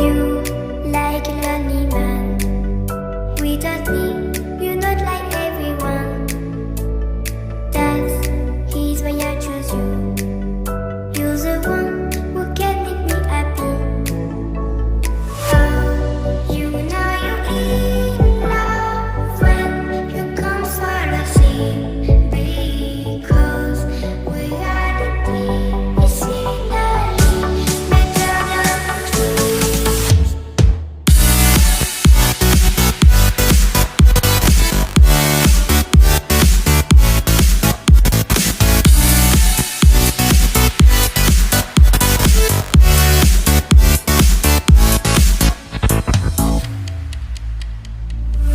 You like a lonely man. Without me, you're not like everyone. That's his why I choose you. You're the one who can make me happy. Oh, you know you're in love when you come for the sea. Because reality is finally better than dreams.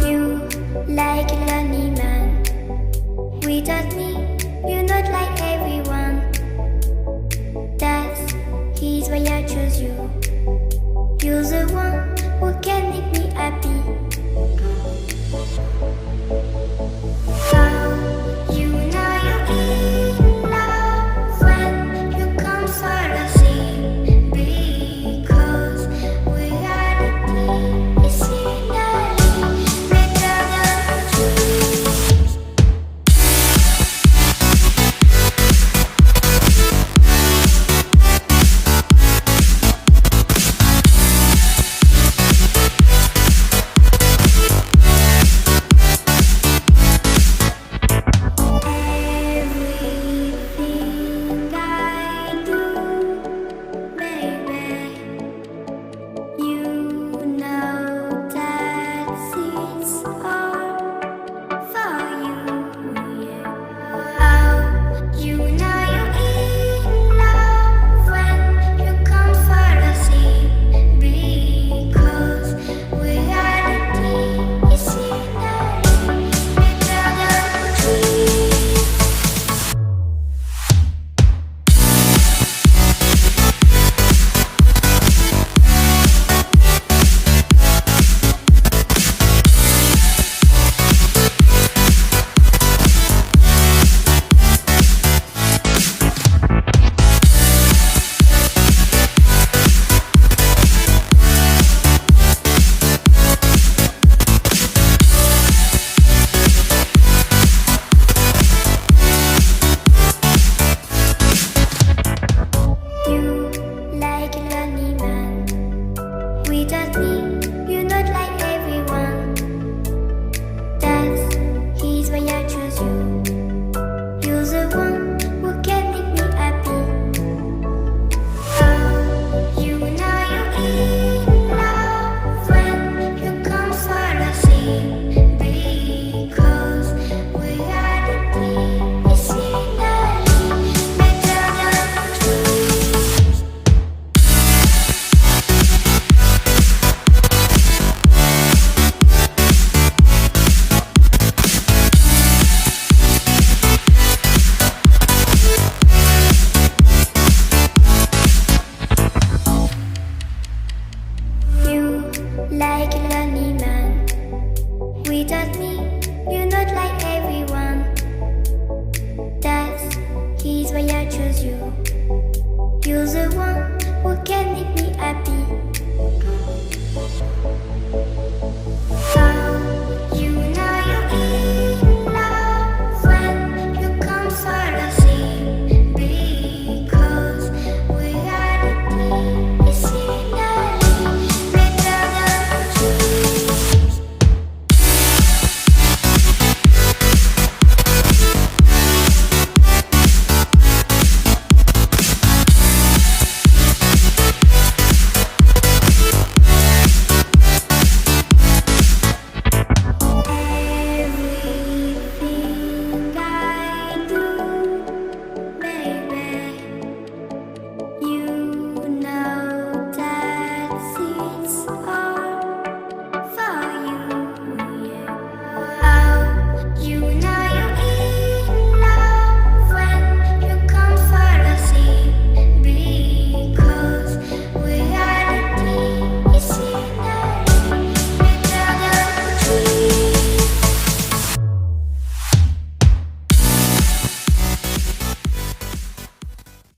You like a lonely man. Without me, you're not like everyone. That's his why I choose you. You're the one who can make me happy. Oh, you know you're in love when you come for the sea. Because reality is finally better than dreams. Everything I do, baby, you know that it's all for you, yeah. Oh, you know you're in love when you come for the sea. Because reality is finally better than dreams. You like a lonely man. Without me, you're not like everyone. That's his why I choose you. You're the one who can make me happy. Oh, you know you're in love when you come for the sea. Because reality is finally better than dreams. You like a lonely man. Without me, you're not like everyone. That's his why I choose you. You're the one who can make